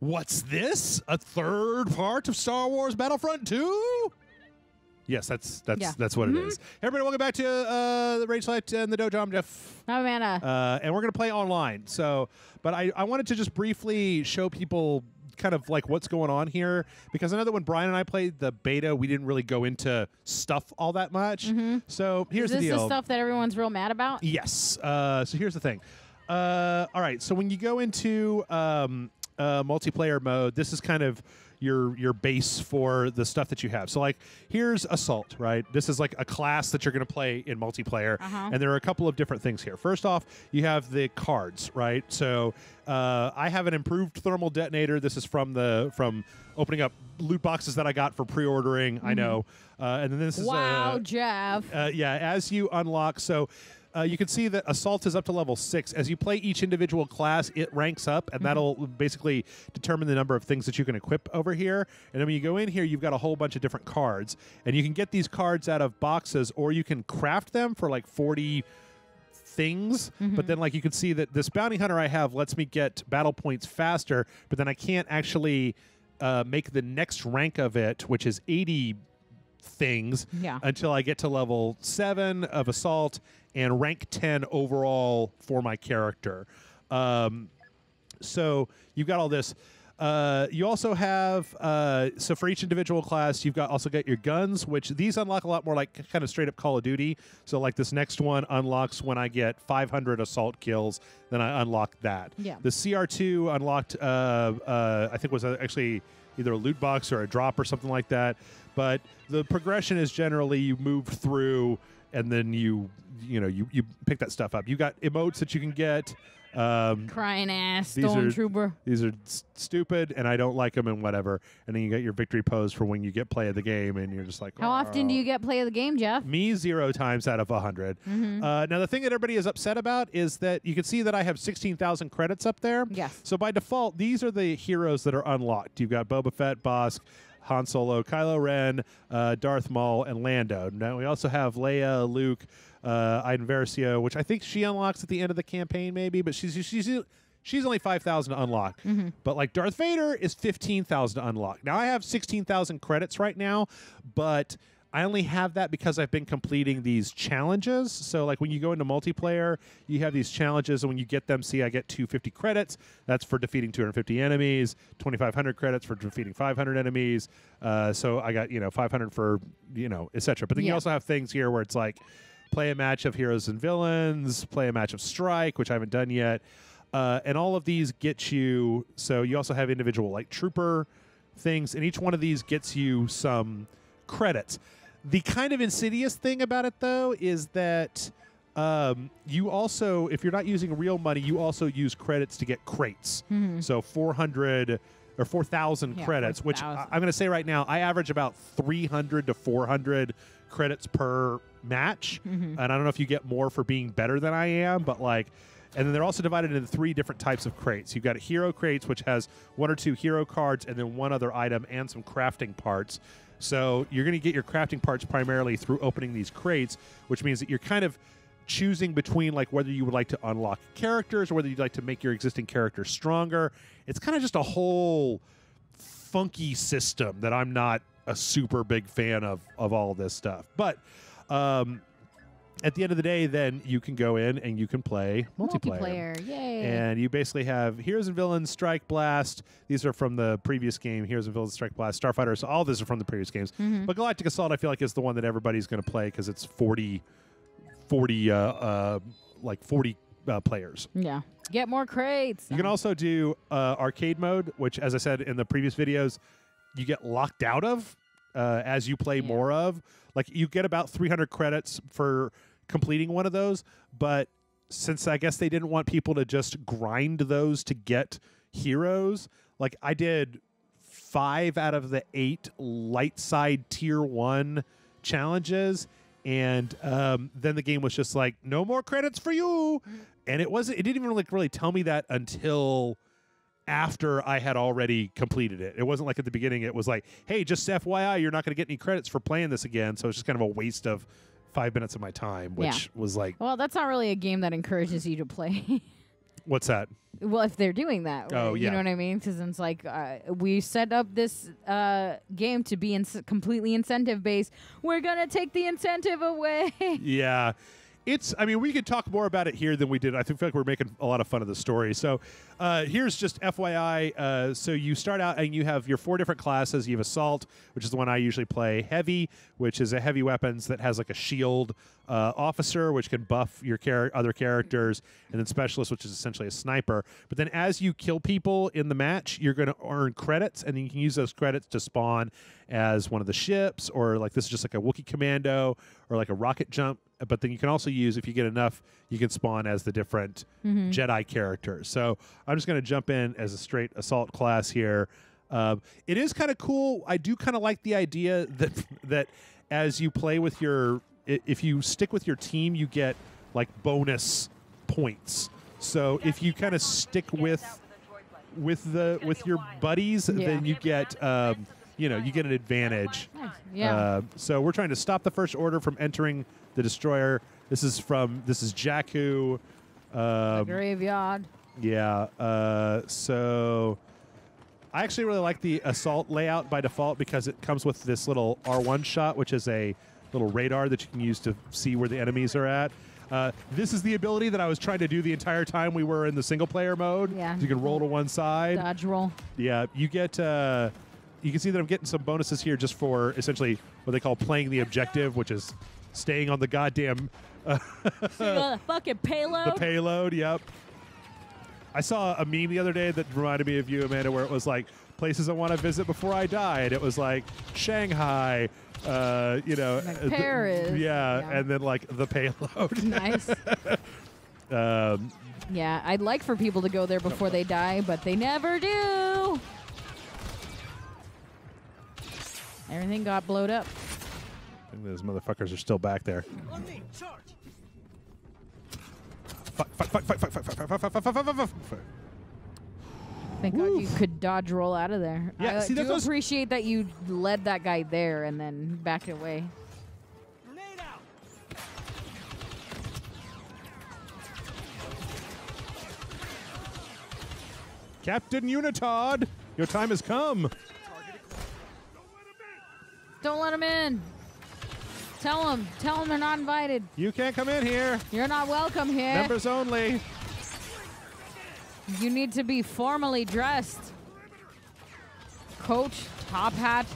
What's this? A third part of Star Wars Battlefront II? Yes, that's what it is. Everybody, welcome back to the Rage Select and the Dojo. I'm Jeff. I'm Amanda. And we're going to play online. So, but I wanted to just briefly show people kind of like what's going on here, because I know that when Brian and I played the beta, we didn't really go into stuff all that much. So here's the deal. Is this the stuff that everyone's real mad about? Yes. So here's the thing. All right. So when you go into multiplayer mode, this is kind of your base for the stuff that you have. So like here's Assault, right? This is like a class that you're going to play in multiplayer, and there are a couple of different things here. First off, you have the cards, right? So I have an improved thermal detonator. This is from opening up loot boxes that I got for pre-ordering. I know. And then this is Jeff. yeah, as you unlock, so you can see that Assault is up to level 6. As you play each individual class, it ranks up, and that'll basically determine the number of things that you can equip over here. And then when you go in here, you've got a whole bunch of different cards. And you can get these cards out of boxes, or you can craft them for like 40 things. But then like you can see that this bounty hunter I have lets me get battle points faster, but then I can't actually make the next rank of it, which is 80 things, until I get to level 7 of Assault and rank 10 overall for my character. So you've got all this. You also have, so for each individual class, you've also got your guns, which these unlock a lot more like kind of straight up Call of Duty. So like this next one unlocks when I get 500 Assault kills, then I unlock that. Yeah. The CR2 unlocked, I think was actually either a loot box or a drop or something like that. But the progression is generally you move through and then you pick that stuff up. You got emotes that you can get. Crying ass stormtrooper. These are stupid, and I don't like them, and whatever. And then you get your victory pose for when you get play of the game, and you're just like, how often do you get play of the game, Jeff? Me 0 times out of 100. Now, the thing that everybody is upset about is that you can see that I have 16,000 credits up there. Yes. So by default, these are the heroes that are unlocked. You've got Boba Fett, Bosk, Han Solo, Kylo Ren, Darth Maul, and Lando. Now we also have Leia, Luke, Iden Versio, which I think she unlocks at the end of the campaign, maybe, but she's only 5,000 to unlock. But like Darth Vader is 15,000 to unlock. Now I have 16,000 credits right now, but I only have that because I've been completing these challenges. So like when you go into multiplayer, you have these challenges, and when you get them, see, I get 250 credits. That's for defeating 250 enemies, 2,500 credits for defeating 500 enemies. So I got, 500 for, etc. But then you also have things here where it's like play a match of heroes and villains, play a match of Strike, which I haven't done yet. And all of these get you, so you also have individual like trooper things, and each one of these gets you some credits. The kind of insidious thing about it, though, is that you also, if you're not using real money, you also use credits to get crates. So 400 or 4,000 credits, 4,000. which I'm going to say right now, I average about 300 to 400 credits per match. And I don't know if you get more for being better than I am, but like, and then they're also divided into 3 different types of crates. You've got hero crates, which has 1 or 2 hero cards and then 1 other item and some crafting parts. So you're going to get your crafting parts primarily through opening these crates, which means that you're kind of choosing between like whether you would like to unlock characters or whether you'd like to make your existing character stronger. It's kind of just a whole funky system that I'm not a super big fan of all of this stuff. But at the end of the day, then you can go in and you can play multiplayer. Yay. And you basically have Heroes and Villains, Strike Blast. These are from the previous game. Heroes and Villains, Strike Blast, Starfighter. So all these are from the previous games. But Galactic Assault, I feel like, is the one that everybody's going to play because it's 40 players. Yeah. Get more crates. You can also do arcade mode, which, as I said in the previous videos, you get locked out of as you play more of. Like, you get about 300 credits for completing one of those, but since I guess they didn't want people to just grind those to get heroes, like I did 5 out of the 8 light side tier 1 challenges, and then the game was just like, no more credits for you. And it didn't even really tell me that until after I had already completed it. It wasn't like at the beginning it was like, hey, just FYI, you're not going to get any credits for playing this again. So it's just kind of a waste of 5 minutes of my time, which was like... Well, that's not really a game that encourages you to play. What's that? Well, if they're doing that, Oh, you yeah. know what I mean? Because it's like we set up this game to be completely incentive based. We're gonna take the incentive away. Yeah. I mean, we could talk more about it here than we did. I feel like we're making a lot of fun of the story. So here's just FYI. So you start out and you have your 4 different classes. You have Assault, which is the one I usually play. Heavy, which is a heavy weapons that has like a shield. Officer, which can buff your other characters. And then Specialist, which is essentially a sniper. But then as you kill people in the match, you're going to earn credits. And then you can use those credits to spawn as one of the ships. Or like this is just like a Wookiee Commando or like a rocket jump. But then you can also use, if you get enough, you can spawn as the different Jedi characters. So I'm just going to jump in as a straight Assault class here. It is kind of cool. I do kind of like the idea that as you play with if you stick with your team, you get like bonus points. So if you kind of stick with your buddies, then you get you get an advantage. Nice. Yeah. So we're trying to stop the First Order from entering the destroyer. This is Jakku. The graveyard. Yeah. So I actually really like the Assault layout by default because it comes with this little R1 shot, which is a little radar that you can use to see where the enemies are at. This is the ability that I was trying to do the entire time we were in the single-player mode. Yeah. You can roll to one side. Dodge roll. Yeah. You get... you can see that I'm getting some bonuses here just for essentially what they call playing the objective, which is staying on the goddamn... the fucking payload? The payload, yep. I saw a meme the other day that reminded me of you, Amanda, where it was like, places I want to visit before I die. And it was like Shanghai, like Paris. Yeah, and then like the payload. Nice. Yeah, I'd like for people to go there before they die, but they never do. Everything got blowed up. I think those motherfuckers are still back there. On me, charge. Thank God you could dodge roll out of there. Yeah, I see, do those- appreciate that you led that guy there and then backed away. Grenade out. Captain Unitard, your time has come. Don't let him in. Tell him they're not invited. You can't come in here. You're not welcome here. Members only. You need to be formally dressed. Coach, top hat.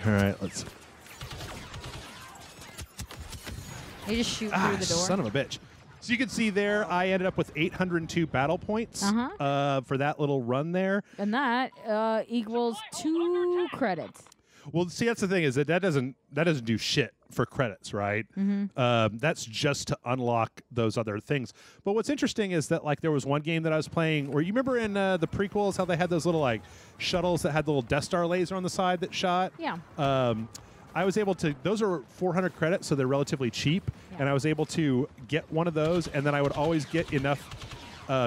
All right, let's... You just shoot through the door. Son of a bitch. So you can see there, I ended up with 802 battle points for that little run there. And that equals 2 credits. Well, see, that's the thing is that doesn't do shit for credits, right? That's just to unlock those other things. But what's interesting is that like there was one game that I was playing where you remember in the prequels how they had those little like shuttles that had the little Death Star laser on the side that shot. Yeah. I was able to, those are 400 credits, so they're relatively cheap, and I was able to get one of those, and then I would always get enough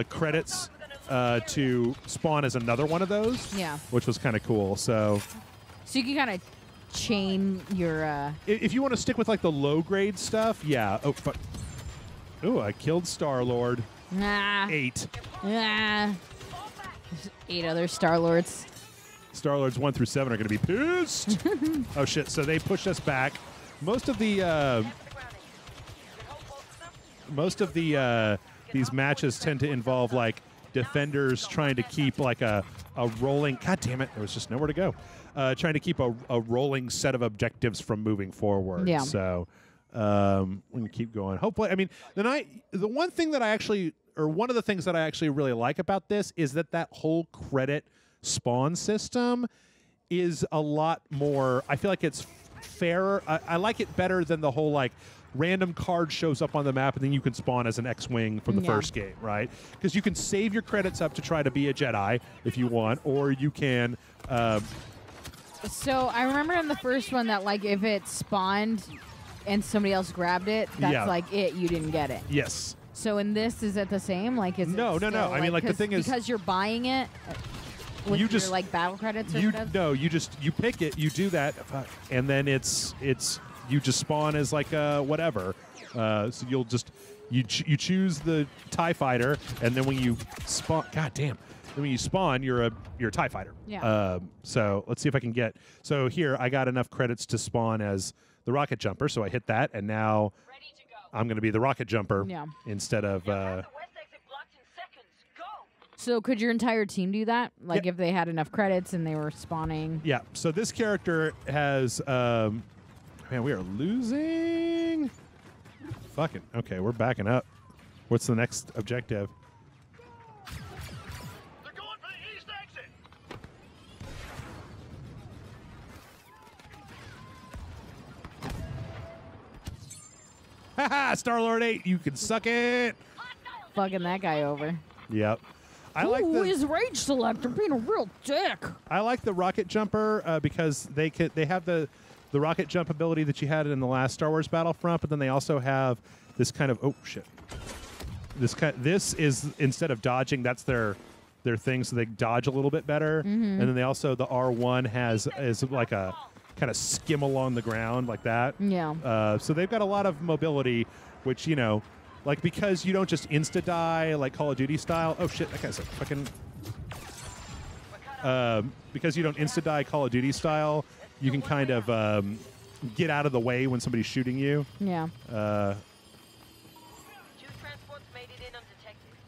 credits to spawn as another one of those, which was kind of cool. So you can kind of chain your... if you want to stick with like the low-grade stuff, yeah. Oh, fuck. Ooh, I killed Star-Lord. Nah. 8. Nah. There's 8 other Star-Lords. Star-Lords 1 through 7 are going to be pissed. Oh, shit. So they pushed us back. Most of the these matches tend to involve like defenders trying to keep like a rolling... God damn it. There was just nowhere to go. Trying to keep a rolling set of objectives from moving forward. Yeah. So we're going to keep going. Hopefully, I mean, the one thing that I actually... Or one of the things that I actually really like about this is that whole credit spawn system is a lot more... I feel like it's fairer. I like it better than the whole like random card shows up on the map and then you can spawn as an X-Wing from the first game, right? Because you can save your credits up to try to be a Jedi if you want, or you can... So I remember in the first one that like if it spawned and somebody else grabbed it, that's like it. You didn't get it. Yes. So in this, is it the same? Like, is no. I mean, like the thing is, because you're buying it with you your just like battle credits. Or you pick it, you do that, and then it's you just spawn as like whatever. So you'll just you choose the TIE fighter, and then when you spawn, god damn, then when you spawn, you're a TIE fighter. Yeah. So let's see if I can get. So here I got enough credits to spawn as the rocket jumper, so I hit that, and now I'm going to be the rocket jumper instead of. So could your entire team do that? Like if they had enough credits and they were spawning? Yeah. So this character has. Man, we are losing. Fucking okay. We're backing up. What's the next objective? They're going for the east exit. Haha! Star-Lord 8, you can suck it. Fucking that guy over. Yep. I Ooh, like the his rage selector being a real dick. I like the rocket jumper because they have the rocket jump ability that you had in the last Star Wars Battlefront, but then they also have this kind of oh shit. This is instead of dodging, that's their thing, so they dodge a little bit better. And then they also the R1 is like a kind of skim along the ground like that. Yeah. So they've got a lot of mobility, which like because you don't just insta die like Call of Duty style. Oh shit, that guy's a fucking. Because you don't insta die Call of Duty style, you can kind of get out of the way when somebody's shooting you. Yeah.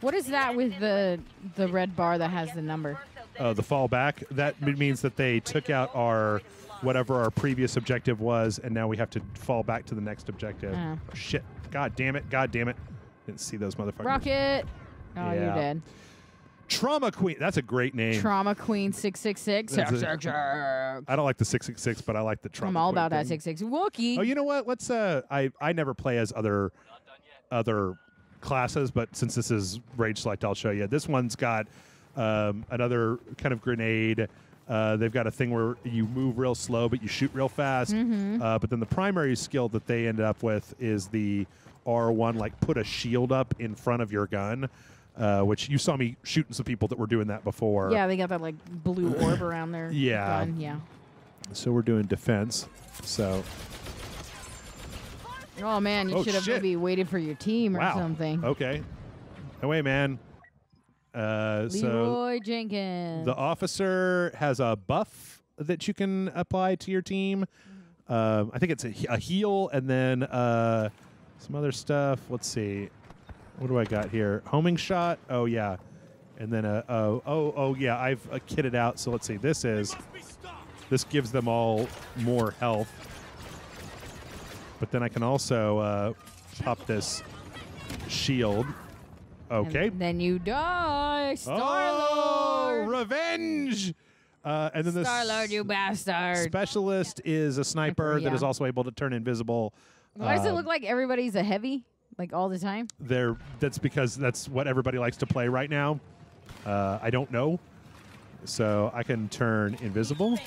What is that with the red bar that has the number? The fallback. That means that they took out whatever our previous objective was, and now we have to fall back to the next objective. Oh, shit. God damn it. God damn it. Didn't see those motherfuckers. Rocket. Oh, yeah. you're dead. Trauma Queen. That's a great name. Trauma Queen 666. I don't like the 666, but I like the Trauma I'm all Queen about that thing. 666. Wookie. Oh, you know what? Let's. I never play as other classes, but since this is Rage Select, I'll show you. This one's got another kind of grenade. They've got a thing where you move real slow, but you shoot real fast. But then the primary skill that they ended up with is the R1, like put a shield up in front of your gun, which you saw me shooting some people that were doing that before. Yeah, they got that like blue orb around their gun. Yeah. So we're doing defense. So. Oh man, you should have maybe waited for your team or something. Okay. No way, man. Leroy Jenkins. The officer has a buff that you can apply to your team. I think it's a heal and then some other stuff. Let's see. What do I got here? Homing shot. Oh yeah. And then oh yeah. I've kitted out. So let's see. This gives them all more health. But then I can also pop this shield. Okay. And then you die, Star-Lord. Oh, revenge! And then the Star-Lord, you bastard. Specialist is a sniper that is also able to turn invisible. Why does it look like everybody's a heavy, like all the time? That's because that's what everybody likes to play right now. I don't know. So I can turn invisible.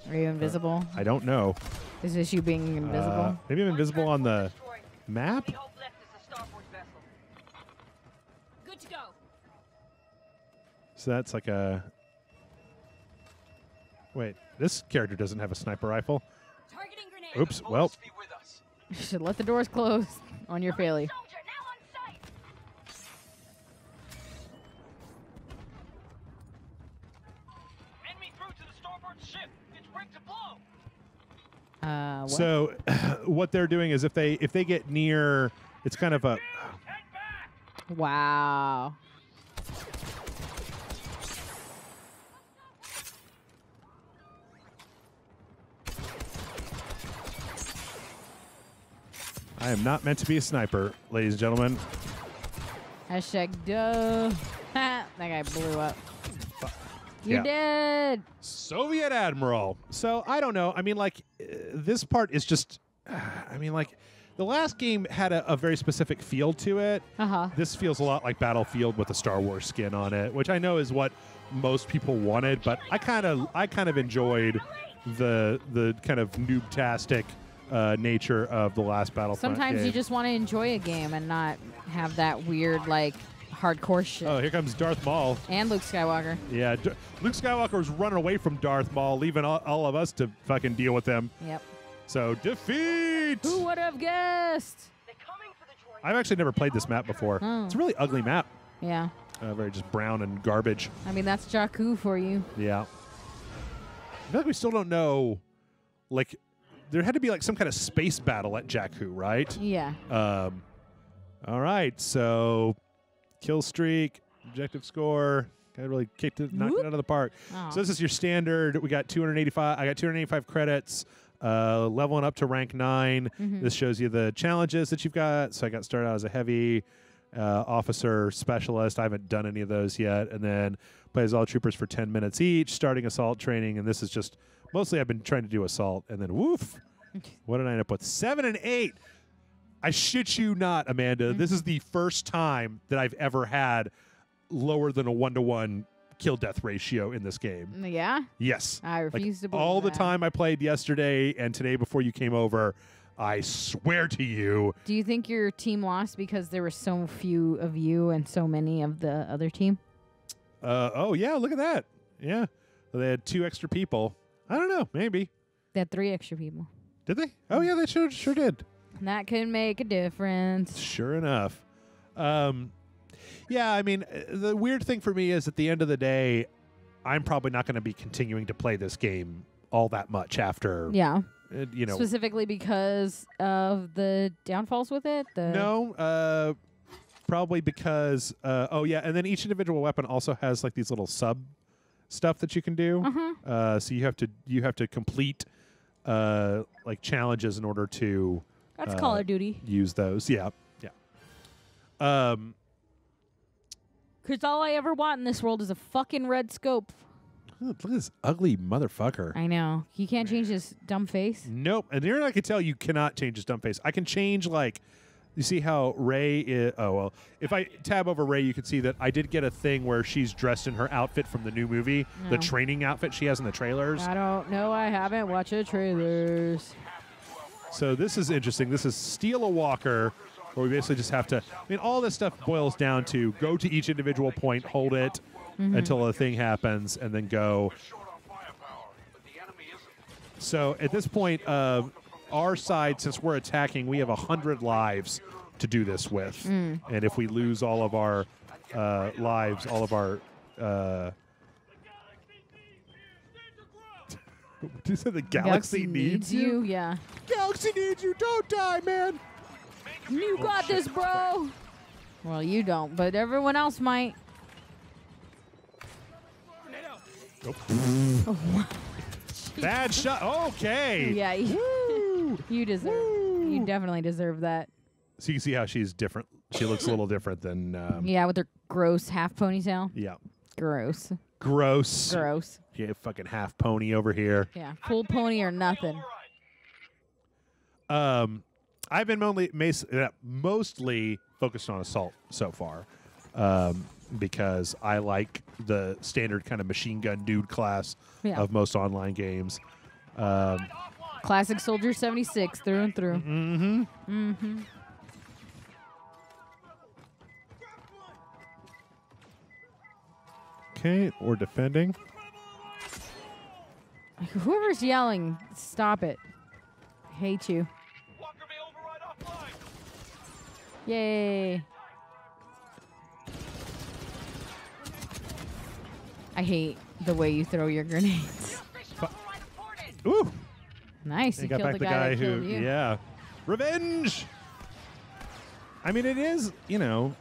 Are you invisible? I don't know. Is this you being invisible? Maybe I'm invisible on the map? Good to go. So that's like a... Wait, this character doesn't have a sniper rifle. Targeting grenade. Oops, well. You should let the doors close on your failure. Enemy through to the starboard ship. It's rigged to blow. What? So what they're doing is if they get near, it's kind of a... Wow. I am not meant to be a sniper, ladies and gentlemen. Hashtag duh. That guy blew up. You're dead. Soviet Admiral. So I don't know. I mean, like, this part is just... I mean, like, the last game had a very specific feel to it. This feels a lot like Battlefield with a Star Wars skin on it, which I know is what most people wanted, but I kind of enjoyed the kind of noob-tastic nature of the last Battlefront Sometimes game. you just want to enjoy a game and not have that weird, like, hardcore shit. Oh, here comes Darth Maul. And Luke Skywalker. Yeah, Luke Skywalker was running away from Darth Maul, leaving all of us to fucking deal with him. Yep. So defeat. Who would have guessed? They're coming for the droid. I've actually never played this map before. Oh. It's a really ugly map. Yeah. Very just brown and garbage. I mean, that's Jakku for you. Yeah. I feel like we still don't know, like, there had to be like some kind of space battle at Jakku, right? Yeah. All right, so kill streak, objective score. Kind of really knocked it out of the park. Oh. So this is your standard. We got 285. I got 285 credits. Leveling up to rank 9. This shows you the challenges that you've got. So I got started out as a heavy officer specialist. I haven't done any of those yet. And then play as all troopers for 10 minutes each, starting assault training. And this is just mostly I've been trying to do assault. And then woof. What did I end up with? 7 and 8. I shit you not, Amanda. This is the first time that I've ever had lower than a 1-to-1 kill death ratio in this game. Yeah? Yes. I refuse to believe all the that. time I played yesterday and today before you came over, I swear to you. Do you think your team lost because there were so few of you and so many of the other team? Oh, yeah, look at that. Yeah. They had 2 extra people. I don't know. Maybe. They had 3 extra people. Did they? Oh, yeah, they sure did. And that could make a difference. Sure enough. Yeah, I mean, the weird thing for me is at the end of the day, I'm probably not going to be continuing to play this game all that much after, Yeah. you know. Specifically because of the downfalls with it? No, probably because, oh, yeah, and then each individual weapon also has like these little sub stuff that you can do. So you have to complete like challenges in order to That's Call of Duty. use those. Yeah, yeah. Because all I ever want in this world is a fucking red scope. Look at this ugly motherfucker. I know. He can't change his dumb face. Nope. And here I can tell you cannot change his dumb face. I can change, like, you see how Rey is. Oh, well, if I tab over Rey, you can see that I did get a thing where she's dressed in her outfit from the new movie, the training outfit she has in the trailers. I don't know. I haven't watched the trailers. So this is interesting. This is Steal a Walker, where we basically just have to. I mean, all this stuff boils down to go to each individual point, hold it until a thing happens, and then go. So at this point, our side, since we're attacking, we have 100 lives to do this with, and if we lose all of our lives, all of our. You said the galaxy needs you? Yeah. Galaxy needs you. Don't die, man. You got this, bro. Well, you don't, but everyone else might. Bad shot. Okay. Yeah, you deserve. You definitely deserve that. So you can see how she's different. She looks a little different than. Yeah, with her gross half ponytail. Yeah. Gross. Gross. Gross. Yeah, fucking half pony over here. Yeah, full pony or nothing. I've been mostly focused on assault so far, because I like the standard kind of machine gun dude class of most online games. Classic Soldier 76 through and through. Okay, we're defending. Whoever's yelling, stop it. I hate you. Walker may override offline. Yay. I hate the way you throw your grenades. Ooh! Nice. You got killed back the guy that who, killed you. yeah. Revenge! I mean, it is, you know.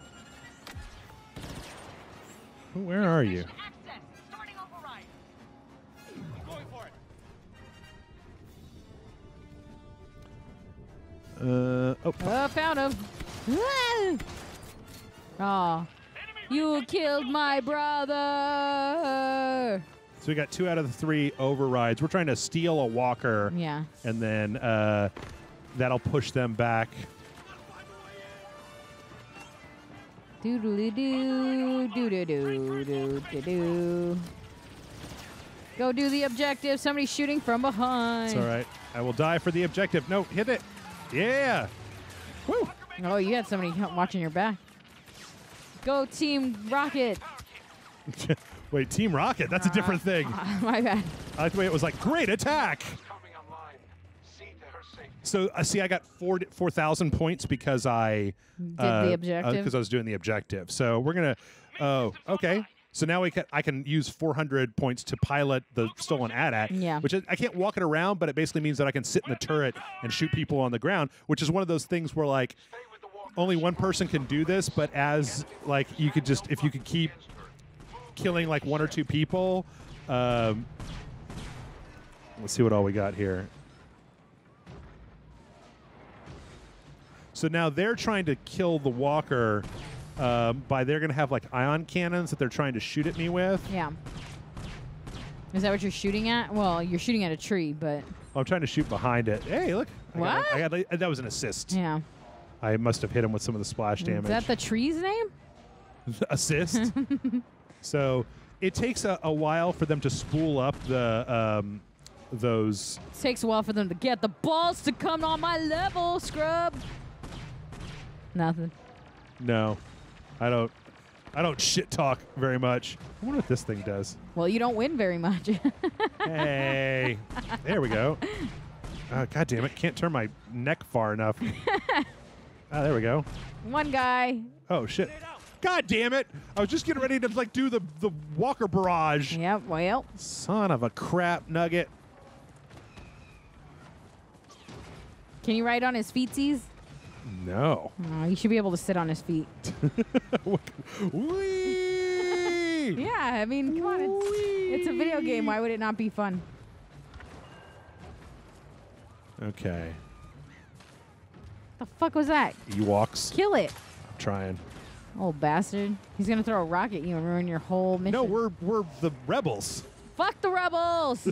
Where are you? Access. Starting override. Going for it. Oh, Found him. Aw. You killed my brother. so we got 2 out of the 3 overrides. We're trying to steal a walker. Yeah. And then that'll push them back. Doodly-doo, doo-doo-doo-doo-doo-doo. Go do the objective. Somebody's shooting from behind. It's all right. I will die for the objective. No, hit it. Yeah. Woo. Oh, you had somebody watching your back. Go Team Rocket. Wait, Team Rocket? That's a different thing. My bad. I like the way it was like, great attack. Coming online. See to her So see, I got 4,000 points because I Did the objective? because I was doing the objective. So we're gonna. Oh, okay. So now I can use 400 points to pilot the stolen AT-AT. Yeah. Which I can't walk it around, but it basically means that I can sit in the turret and shoot people on the ground. Which is one of those things where like only one person can do this, but as like you could just if you could keep killing like 1 or 2 people. Let's see what all we got here. So now they're trying to kill the walker by they're going to have like ion cannons that they're trying to shoot at me with. Yeah. Is that what you're shooting at? Well, you're shooting at a tree, but... Well, I'm trying to shoot behind it. Hey, look. What? That was an assist. Yeah. I must have hit him with some of the splash damage. Is that the tree's name? Assist? So it takes a while for them to spool up the those... It takes a while for them to get the balls to come on my level, scrub. Nothing. No. I don't shit talk very much. I wonder what this thing does. Well, you don't win very much. Hey. There we go. God damn it. Can't turn my neck far enough. There we go. One guy. Oh, shit. God damn it. I was just getting ready to like do the walker barrage. Yep, well. Son of a crap nugget. Can you ride on his feetsies? No. Oh, you should be able to sit on his feet. Whee! Yeah, I mean, come on. It's a video game. Why would it not be fun? Okay. The fuck was that? Ewoks. Kill it. I'm trying. Old bastard. He's going to throw a rock at you and ruin your whole mission. No, we're the rebels. Fuck the rebels!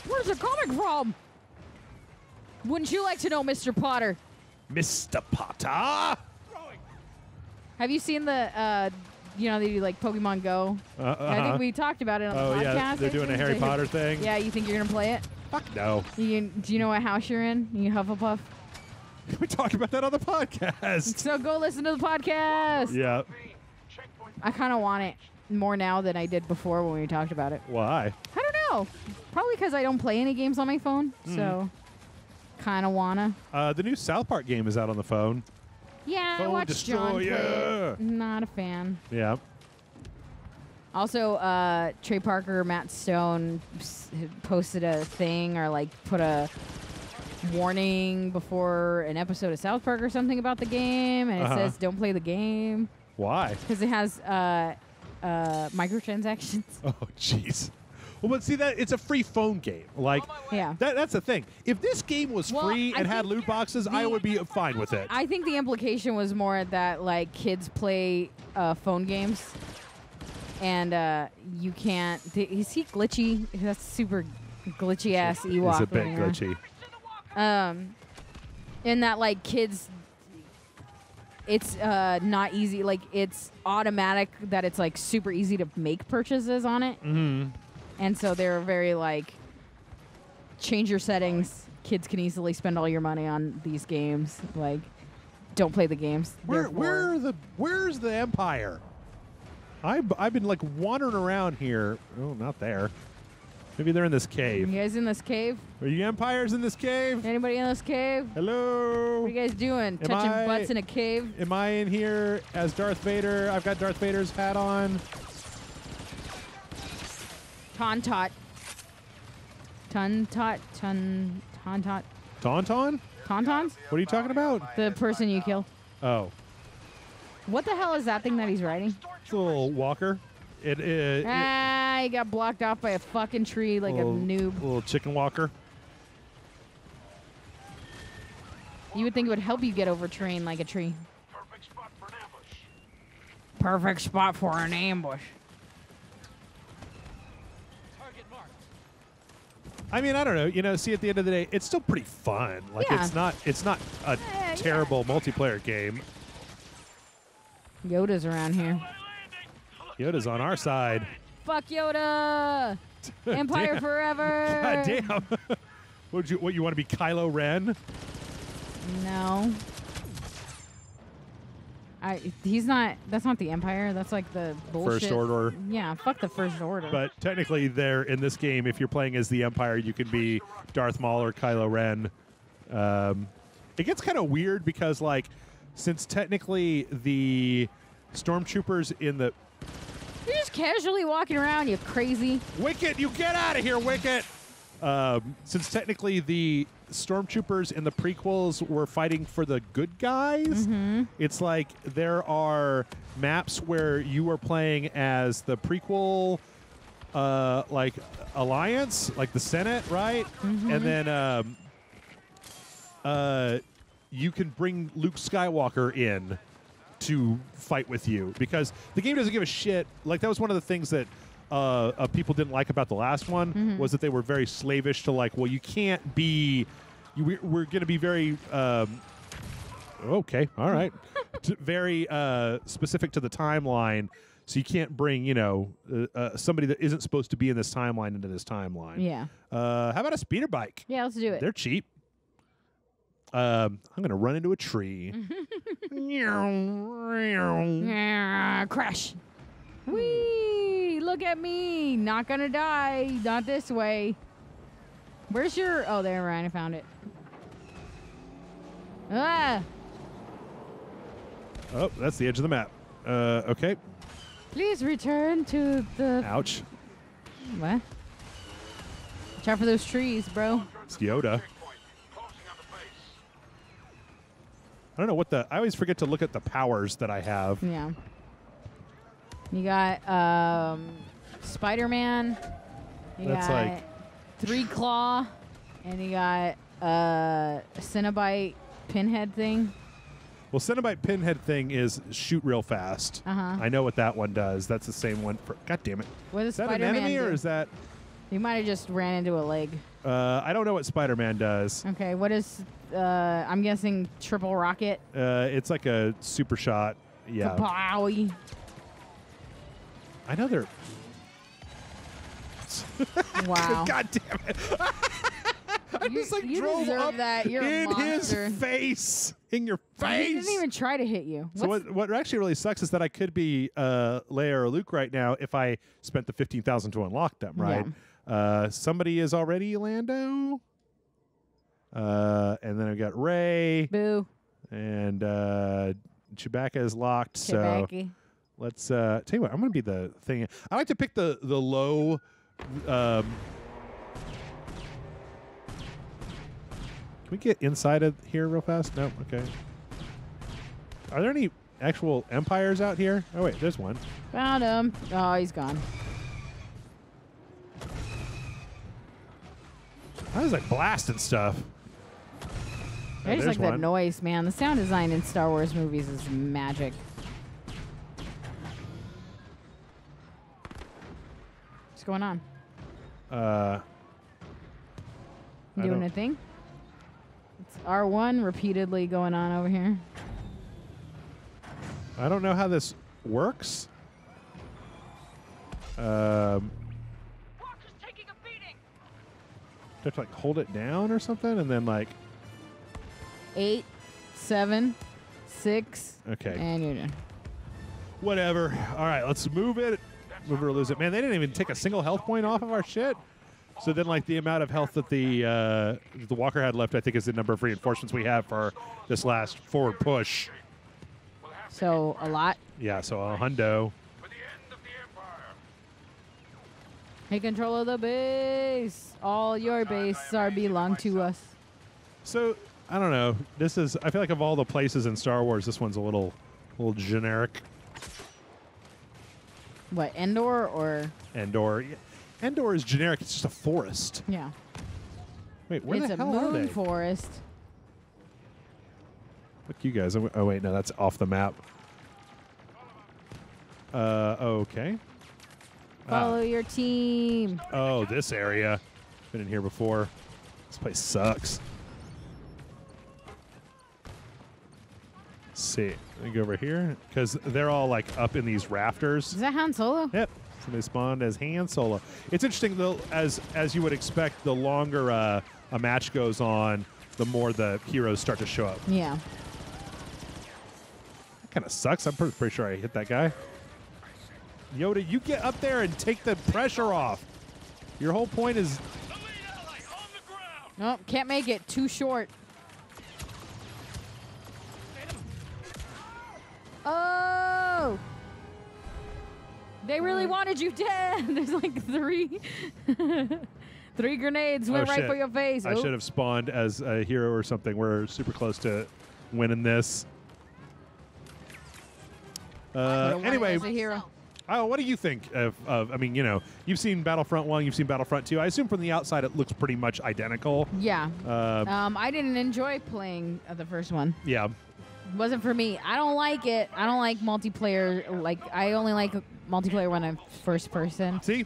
Where's it coming from? Wouldn't you like to know, Mr. Potter? Mr. Potter. Have you seen the, they do like Pokemon Go? I think we talked about it on the podcast. Yeah, they're doing a Harry Potter thing. Yeah, you think you're going to play it? Fuck no. Do you know what house you're in? You Hufflepuff? We talked about that on the podcast. So go listen to the podcast. Yeah. I kind of want it more now than I did before when we talked about it. Why? I don't know. Probably because I don't play any games on my phone. So kind of wanna. The new South Park game is out on the phone. Yeah, Phone I watched John play Destroyer. it. Not a fan. Yeah. Also, Trey Parker, Matt Stone posted a thing or like put a warning before an episode of South Park or something about the game, and it says don't play the game Why? because it has microtransactions. Oh, jeez. Well, but see that it's a free phone game. Like, Yeah. that's the thing. If this game was Well, free I and had think loot boxes, I would be fine with it. I think the implication was more that like kids play phone games, and you can't. Is he glitchy? That's super glitchy ass Ewok. It's a bit over there. glitchy. In that like kids, it's not easy. Like it's automatic that it's like super easy to make purchases on it, and so they're very like change your settings. Kids can easily spend all your money on these games. Like, don't play the games. Where's the Empire? I've been like wandering around here. Oh, not there. Maybe they're in this cave. You guys in this cave? Are you Empires in this cave? Anybody in this cave? Hello. What are you guys doing? Am Touching I- butts in a cave? Am I in here as Darth Vader? I've got Darth Vader's hat on. Tauntot. Tauntot. Tauntot. Tauntaun? Tauntauns? What are you talking about? The person you kill. Oh, What the hell is that thing that he's riding? it's a little walker. It He got blocked off by a fucking tree like a noob. little chicken walker. You would think it would help you get over terrain like a tree. Perfect spot for an ambush. Perfect spot for an ambush. Target marked. I mean, I don't know. You know, see, at the end of the day, it's still pretty fun. Like, Yeah. it's not a Yeah. terrible multiplayer game. Yoda's around here. Yoda's on our side. Fuck Yoda! Empire Damn. forever! God damn. What you want to be Kylo Ren? No. He's not. That's not the Empire. That's like the bullshit. First Order. Yeah, fuck the First Order. But technically, there in this game, if you're playing as the Empire, you can be Darth Maul or Kylo Ren. It gets kind of weird because, like, since technically the stormtroopers in the You're just casually walking around, you crazy. Wicket, you get out of here, Wicket! Since technically the stormtroopers in the prequels were fighting for the good guys, it's like there are maps where you are playing as the prequel, like alliance, like the Senate, right? And then you can bring Luke Skywalker in to fight with you because the game doesn't give a shit. Like, that was one of the things that people didn't like about the last one was that they were very slavish to, like, well, you can't be. We're going to be very. Okay, all right. Very specific to the timeline. So you can't bring, somebody that isn't supposed to be in this timeline into this timeline. Yeah. How about a speeder bike? Yeah, let's do it. They're cheap. I'm going to run into a tree. Crash. Whee! Look at me. Not going to die. Not this way. Where's your... Oh, there, Ryan. I found it. Ah! Oh, that's the edge of the map. Okay. Please return to the... Ouch. What? Watch out for those trees, bro. It's Yoda. I don't know what the... I always forget to look at the powers that I have. Yeah. You got Spider-Man. You That's got like... Three Claw. And you got Cenobite Pinhead thing. Well, Cenobite Pinhead thing is shoot real fast. I know what that one does. That's the same one for... God damn it. What does Is that Spider-Man an enemy do? or is that... You might have just ran into a leg. I don't know what Spider-Man does. Okay, what is... I'm guessing triple rocket. It's like a super shot. Yeah. Kapowie. I know they're... Wow. God damn it. I just like you drove deserve up that. You're a in monster. his face. In your face. He didn't even try to hit you. So what actually really sucks is that I could be Leia or Luke right now if I spent the $15,000 to unlock them, right? Yeah. Somebody is already Lando. And then I've got Rey. Boo. And Chewbacca is locked. Chewbacca. So let's tell you what, I'm going to be the thing. I like to pick the low... Can we get inside of here real fast? No? Okay. Are there any actual empires out here? Oh, wait, there's one. Found him. Oh, he's gone. I was like blasting stuff. I just like that noise, man. The sound design in Star Wars movies is magic. What's going on? You doing a thing? It's R1 repeatedly going on over here. I don't know how this works. Walker's taking a beating. Do I have to like hold it down or something and then like... 8, 7, 6. Okay. And you're done. Whatever. All right, let's move it. Move it or lose it. Man, they didn't even take a single health point off of our shit. So then, like, the amount of health that the Walker had left, I think, is the number of reinforcements we have for this last forward push. So, a lot. Yeah, so a hundo. For the end of the Empire. Take control of the base. All your bases are belong to us. So, I don't know. This is, I feel like of all the places in Star Wars, this one's a little generic. What, Endor or? Endor. Endor is generic. It's just a forest. Yeah. Wait, where It's the a hell are moon they? forest. Look, you guys. Oh, wait, no, that's off the map. Okay. Follow your team. Oh, this area. Been in here before. This place sucks. Let's see. Let me go over here. Because they're all, like, up in these rafters. Is that Han Solo? Yep. So they spawned as Han Solo. It's interesting, though, as you would expect, the longer a match goes on, the more the heroes start to show up. Yeah. Kind of sucks. I'm pretty sure I hit that guy. Yoda, you get up there and take the pressure off. Your whole point is... The lead ally on the ground. Nope, can't make it. Too short. Oh! They really wanted you dead. There's like 3. 3 grenades went right shit. for your face. I should have spawned as a hero or something. We're super close to winning this. Anyway, as a hero. oh, what do you think of? I mean, you know, you've seen Battlefront 1, you've seen Battlefront 2. I assume from the outside it looks pretty much identical. Yeah. I didn't enjoy playing the first one. Yeah. It wasn't for me. I don't like it. I don't like multiplayer. Like, I only like multiplayer when I'm first person. See,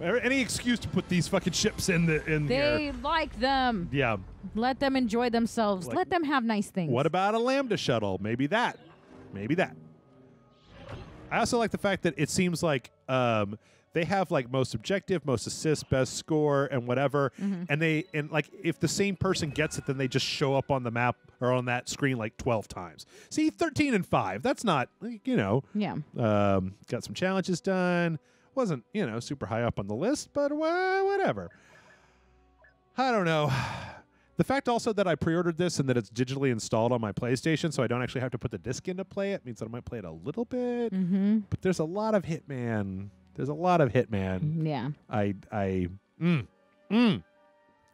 any excuse to put these fucking ships in They here. like them. Yeah. Let them enjoy themselves. Like, let them have nice things. What about a Lambda shuttle? Maybe that. Maybe that. I also like the fact that it seems like they have like most objective, most assist, best score, and whatever. And like if the same person gets it, then they just show up on the map or on that screen like 12 times. See, 13 and 5. That's not, you know. Yeah. Got some challenges done. Wasn't, you know, super high up on the list, but whatever. I don't know. The fact also that I pre-ordered this and that it's digitally installed on my PlayStation, so I don't actually have to put the disc in to play it, means that I might play it a little bit. But there's a lot of Hitman. There's a lot of Hitman. Yeah. I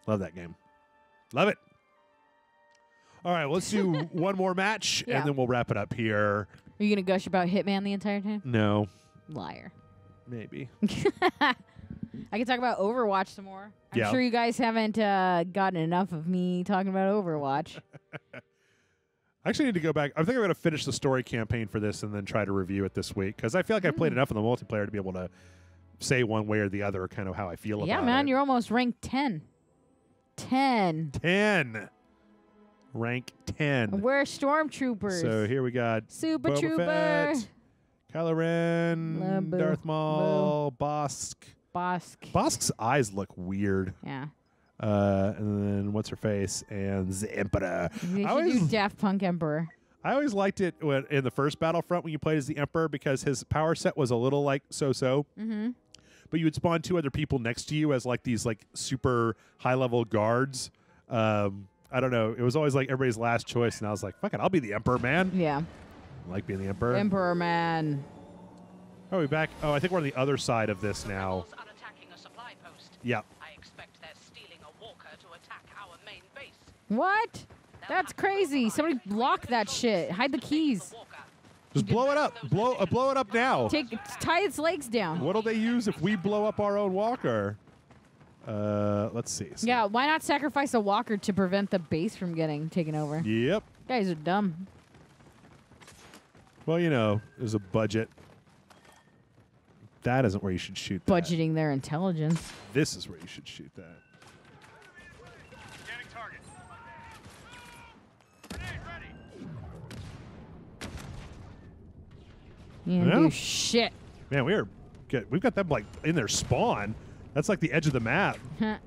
love that game. Love it. All right, let's do one more match, Yeah. and then we'll wrap it up here. Are you going to gush about Hitman the entire time? No. Liar. Maybe. I can talk about Overwatch some more. I'm Yeah. sure you guys haven't gotten enough of me talking about Overwatch. I actually need to go back. I think I'm going to finish the story campaign for this and then try to review it this week, because I feel like I played enough in the multiplayer to be able to say one way or the other kind of how I feel about it. Yeah, man, you're almost ranked 10. 10. 10. Rank 10. We're stormtroopers. So here we got Super Boba Trooper. Fett, Kylo Ren, Boo. Darth Maul, Bosk. Bosk's eyes look weird. Yeah. And then what's her face? And the Emperor. You should do Daft Punk Emperor. I always liked it when, in the first Battlefront when you played as the Emperor, because his power set was a little like so-so. But you would spawn 2 other people next to you as like these like super high-level guards. I don't know. It was always like everybody's last choice, and I was like, fuck it, I'll be the Emperor, man. Yeah. I like being the Emperor. Emperor man. Are we back? Oh, I think we're on the other side of this now. Rebels are attacking a supply post. Yep. I expect they're stealing a walker to attack our main base. What? That's crazy. Somebody block that shit. Hide the keys. Just blow it up. Blow it up now. Tie its legs down. What'll they use if we blow up our own walker? Let's see. Yeah, why not sacrifice a walker to prevent the base from getting taken over? Yep. Guys are dumb. Well, you know, there's a budget. That isn't where you should shoot that. Budgeting their intelligence. This is where you should shoot that. Scanning target. Grenade ready. You didn't Yeah. do shit. Man, we are good. We've got them like in their spawn. That's like the edge of the map. You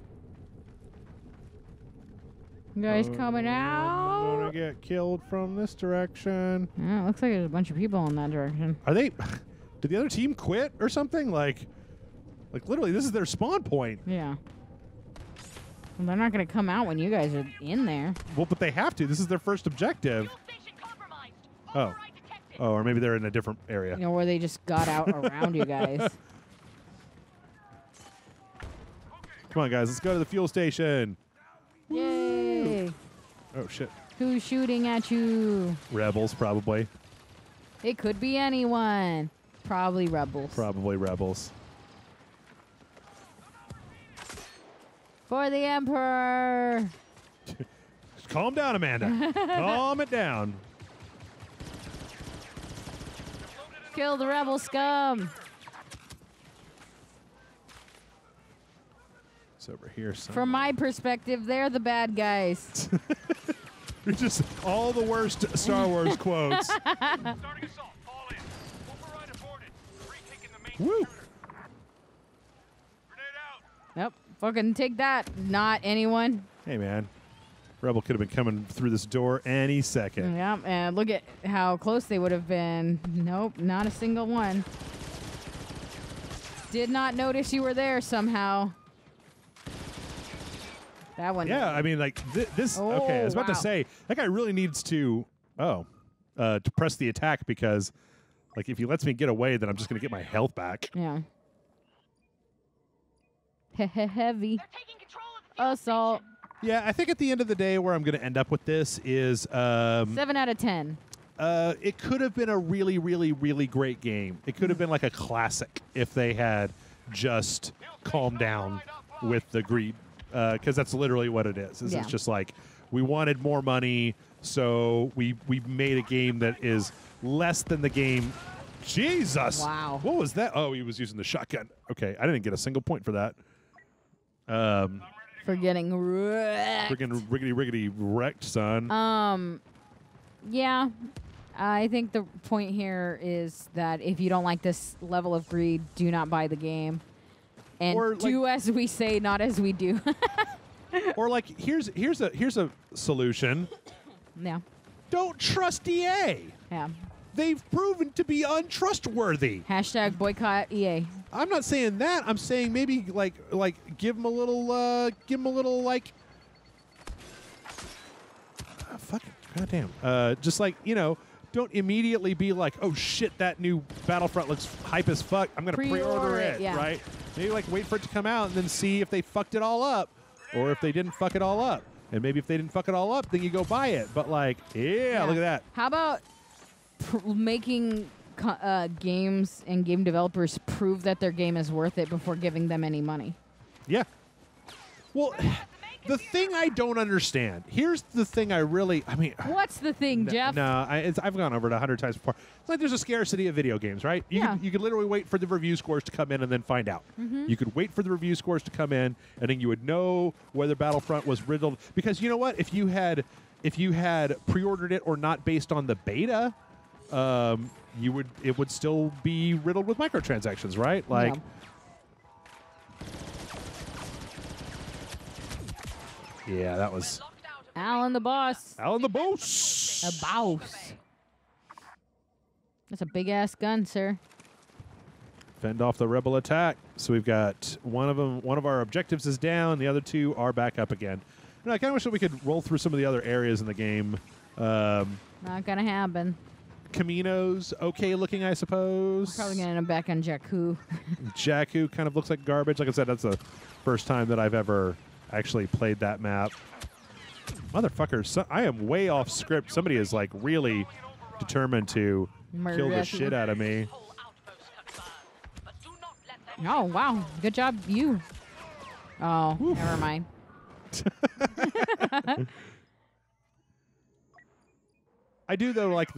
guys coming I'm out? gonna get killed from this direction. Yeah, it looks like there's a bunch of people in that direction. Are they? Did the other team quit or something? Like literally, this is their spawn point. Yeah. Well, they're not going to come out when you guys are in there. Well, but they have to. This is their first objective. Fuel station compromised. Oh. Override detected. Oh, or maybe they're in a different area. You know, where they just got out around you guys. Come on, guys. Let's go to the fuel station. Yay. Oh, shit. Who's shooting at you? Rebels, probably. It could be anyone. Probably rebels. Probably rebels. For the Emperor. Just calm down, Amanda. Calm it down. Kill the rebel scum. It's over here somewhere. From my perspective, they're the bad guys. It's just all the worst Star Wars quotes. Starting assault. Fall in. Override aborted. Retaking the main Woo. shooter. Grenade out. Nope. Fucking take that. Not anyone. Hey, man. Rebel could have been coming through this door any second. Yeah, and look at how close they would have been. Nope, not a single one. Did not notice you were there somehow. That one. Yeah, I mean, like, this... okay, I was about to say, that guy really needs to press the attack because, like, if he lets me get away, then I'm just going to get my health back. Yeah. Heavy They're taking control of the fuel assault. station. Yeah, I think at the end of the day where I'm going to end up with this is... 7 out of 10. It could have been a really, really, really great game. It could have been like a classic if they had just calmed down with the greed. Because that's literally what it is. Yeah. It's just like, we wanted more money, so we made a game that is less than the game. Jesus! Wow. What was that? Oh, he was using the shotgun. Okay, I didn't get a single point for that. For getting wrecked. Freaking riggedy wrecked, son. Yeah. I think the point here is that if you don't like this level of greed, do not buy the game. And Or, do as we say, not as we do. Or like, here's a solution. Yeah. Don't trust EA. Yeah. They've proven to be untrustworthy. Hashtag boycott EA. I'm not saying that. I'm saying maybe like give them a little like fuck it. Goddamn. Just like, you know, don't immediately be like, oh shit, that new Battlefront looks hype as fuck. I'm gonna pre-order it, yeah. right? Maybe like wait for it to come out and then see if they fucked it all up, or if they didn't fuck it all up. And maybe if they didn't fuck it all up, then you go buy it. But like, yeah. Look at that. How about making games and game developers prove that their game is worth it before giving them any money? Yeah. Well, the thing I don't understand. Here's the thing I mean. What's the thing, Jeff? No, I've gone over it 100 times before. It's like there's a scarcity of video games, right? You could literally wait for the review scores to come in and then find out. You could wait for the review scores to come in, and then you would know whether Battlefront was riddled. Because you know what? If you had pre-ordered it or not based on the beta, it would still be riddled with microtransactions, right? Like. Yeah. Yeah, that was Alan the boss. Alan the boss. A boss. That's a big ass gun, sir. Fend off the rebel attack. So we've got one of our objectives is down. The other two are back up again. You know, I kind of wish that we could roll through some of the other areas in the game. Not gonna happen. Camino's okay looking, I suppose. Probably gonna end up back on Jakku. Jakku kind of looks like garbage. Like I said, that's the first time that I've ever actually played that map. Motherfuckers, I am way off script. Somebody is like really determined to kill the shit out of me. Oh, wow. Good job, you. Oh, Oof. never mind. I do, though, like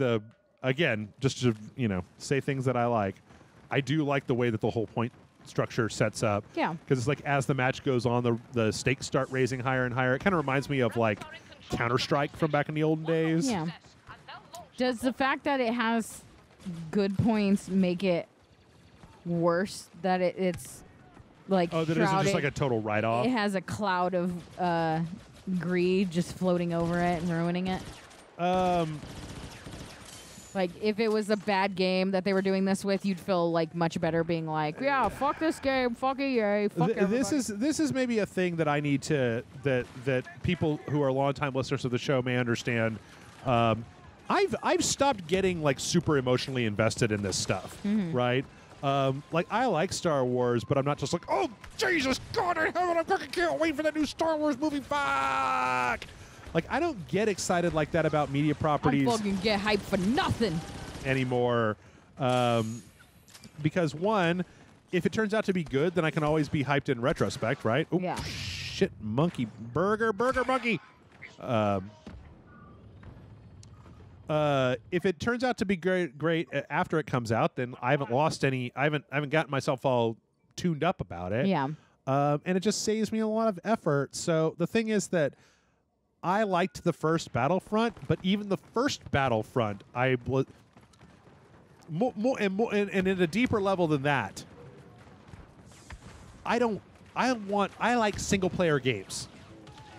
again, just to, say things that I like. I do like the way that the whole point structure sets up. Yeah. Because it's like as the match goes on, the stakes start raising higher and higher. It kind of reminds me of like Counter-Strike from back in the olden days. Yeah. Does the fact that it has good points make it worse that it's like Oh, that isn't just like a total write-off? It has a cloud of greed just floating over it and ruining it? Like, if it was a bad game that they were doing this with, you'd feel like much better being like, yeah, fuck this game, fuck EA, fuck everybody. This is maybe a thing that I need to that people who are longtime listeners of the show may understand. I've stopped getting like super emotionally invested in this stuff, right? Like I like Star Wars, but I'm not just like, oh Jesus God in heaven, I fucking can't wait for that new Star Wars movie. Fuck. Like, I don't get excited like that about media properties I fucking get hyped for nothing anymore. Because, one, if it turns out to be good, then I can always be hyped in retrospect, right? Ooh, Yeah. Shit, monkey. Burger monkey. If it turns out to be great after it comes out, then I haven't lost any. I haven't gotten myself all tuned up about it. Yeah. And it just saves me a lot of effort. So the thing is that I liked the first Battlefront, but even the first Battlefront, and at a deeper level than that, I like single player games.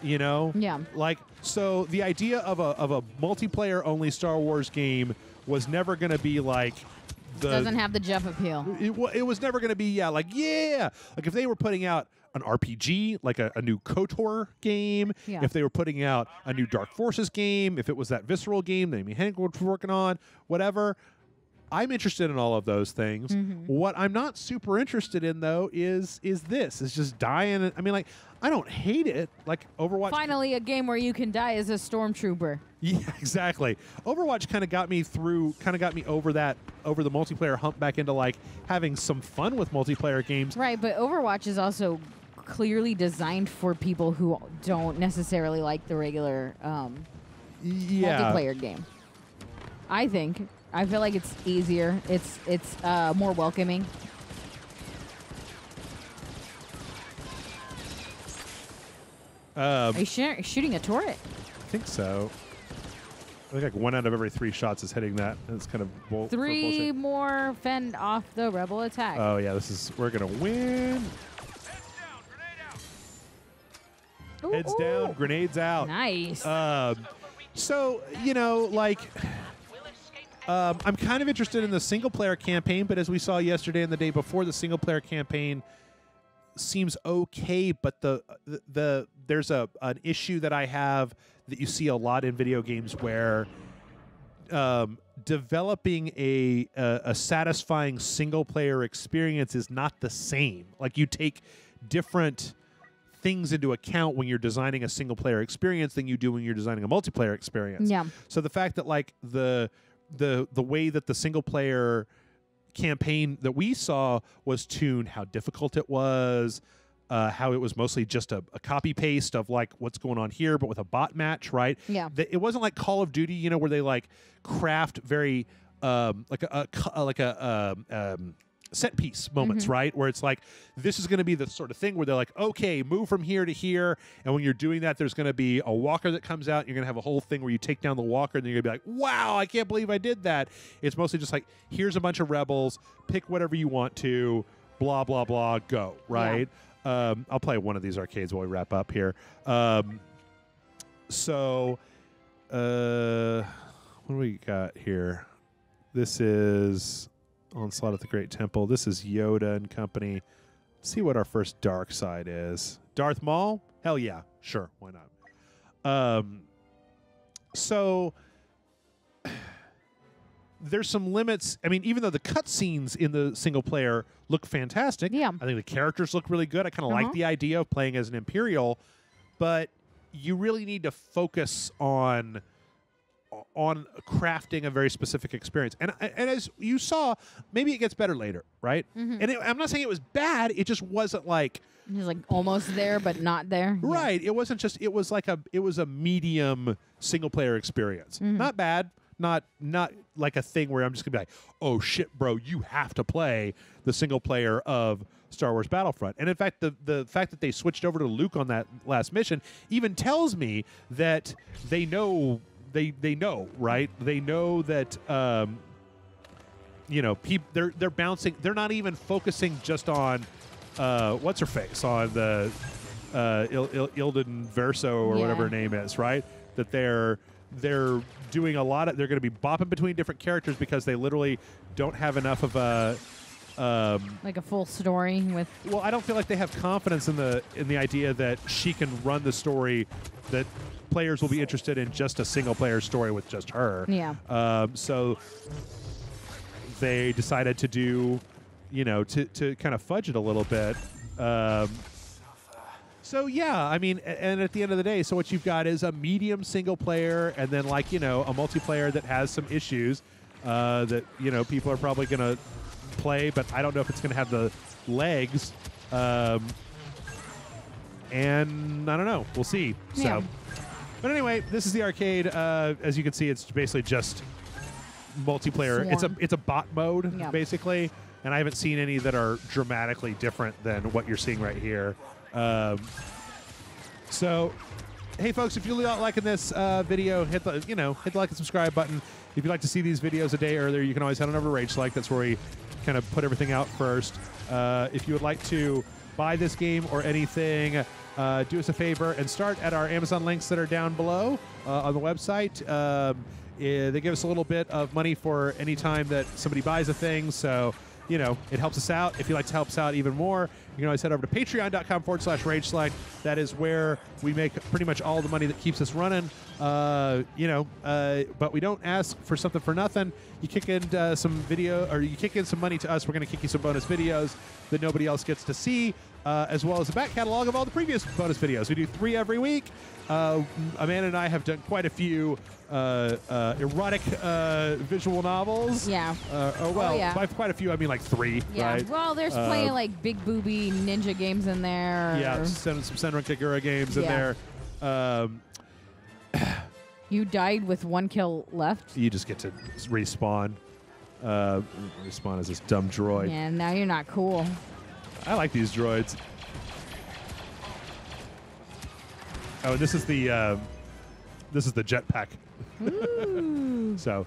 You know? Yeah. Like, so the idea of a multiplayer only Star Wars game was never going to be like Doesn't have the Jeff appeal. It was never going to be like if they were putting out an RPG, like a new KOTOR game, Yeah. if they were putting out a new Dark Forces game, if it was that Visceral game that Amy Hennig was working on, whatever. I'm interested in all of those things. What I'm not super interested in though is this. It's just dying. I mean, like, I don't hate it. Like Overwatch. Finally, a game where you can die as a stormtrooper. Yeah, exactly. Overwatch kind of got me over the multiplayer hump back into like having some fun with multiplayer games. Right, but Overwatch is also clearly designed for people who don't necessarily like the regular multiplayer game. I think. I feel like it's easier. It's more welcoming. Are you shooting a turret? I think so. I think like 1 out of every 3 shots is hitting that. It's kind of bullshit. 3 more fend off the rebel attack. Oh yeah, we're gonna win. Heads down, grenades out. Nice. So like. I'm kind of interested in the single-player campaign, but as we saw yesterday and the day before, the single-player campaign seems okay. But there's an issue that I have that you see a lot in video games where developing a satisfying single-player experience is not the same. Like you take different things into account when you're designing a single-player experience than you do when you're designing a multiplayer experience. Yeah. So the fact that like the way that the single player campaign that we saw was tuned, how difficult it was, how it was mostly just a copy paste of like what's going on here, but with a bot match, right? Yeah. It wasn't like Call of Duty, where they like craft very like a set piece moments, right? Where it's like, this is going to be the sort of thing where they're like, okay, move from here to here. And when you're doing that, there's going to be a walker that comes out. And you're going to have a whole thing where you take down the walker and then you're going to be like, wow, I can't believe I did that. It's mostly just like, here's a bunch of rebels, pick whatever you want to, blah, blah, blah, go, right? Yeah. I'll play one of these arcades while we wrap up here. What do we got here? This is Onslaught at the Great Temple. This is Yoda and company. Let's see what our first dark side is. Darth Maul? Hell yeah. Sure. Why not? So there's some limits. I mean, even though the cutscenes in the single player look fantastic, yeah. I think the characters look really good. I kind of like the idea of playing as an Imperial, but you really need to focus on crafting a very specific experience. And as you saw, maybe it gets better later, right? And I'm not saying it was bad. It just wasn't like... It was like almost there, but not there. Right. Yeah. It wasn't just... It was like it was a medium single-player experience. Not bad. Not like a thing where I'm just going to be like, oh, shit, bro, you have to play the single-player of Star Wars Battlefront. And in fact, the fact that they switched over to Luke on that last mission even tells me that they know... They know, right? They know that they're bouncing. They're not even focusing just on what's her face, on the Ilden Verso or whatever her name is, right? That they're doing a lot of. They're going to be bopping between different characters because they literally don't have enough of a like a full story with. Well, I don't feel like they have confidence in the idea that she can run the story that players will be interested in just a single player story with just her. Yeah. So they decided to do, to kind of fudge it a little bit. So yeah, I mean, and at the end of the day, so what you've got is a medium single player, and then like a multiplayer that has some issues that people are probably going to play, but I don't know if it's going to have the legs. And I don't know. We'll see. Yeah. So. But anyway, this is the arcade. As you can see, it's basically just multiplayer. Swarm. It's a bot mode, basically, and I haven't seen any that are dramatically different than what you're seeing right here. So, hey folks, if you're liking this video, hit the like and subscribe button. If you'd like to see these videos a day earlier, you can always head on over to Rage Select. That's where we kind of put everything out first. If you would like to buy this game or anything, do us a favor and start at our Amazon links that are down below on the website. They give us a little bit of money for any time that somebody buys a thing, so it helps us out. If you'd like to help us out even more, you can always head over to patreon.com/RageSlide. That is where we make pretty much all the money that keeps us running. But we don't ask for something for nothing. You kick in some money to us. We're going to kick you some bonus videos that nobody else gets to see, as well as a back catalog of all the previous bonus videos. We do 3 every week. Amanda and I have done quite a few erotic visual novels. Yeah. By quite a few, I mean like 3. Yeah. Right? Well, there's plenty of like big booby ninja games in there. Yeah, some Senran Kagura games in there. You died with 1 kill left. You just get to respawn. Respawn as this dumb droid. Yeah, now you're not cool. I like these droids. Oh, and this is the jetpack. So,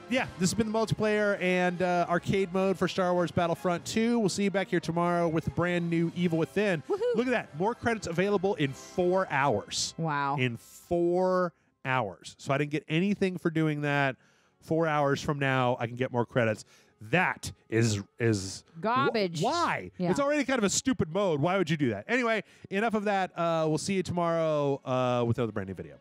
yeah, this has been the multiplayer and arcade mode for Star Wars Battlefront 2. We'll see you back here tomorrow with a brand new Evil Within. Woohoo. Look at that. More credits available in 4 hours. Wow. In 4 hours. So I didn't get anything for doing that. 4 hours from now, I can get more credits. That is garbage. Why? Yeah. It's already kind of a stupid mode. Why would you do that? Anyway, enough of that. We'll see you tomorrow with another brand new video.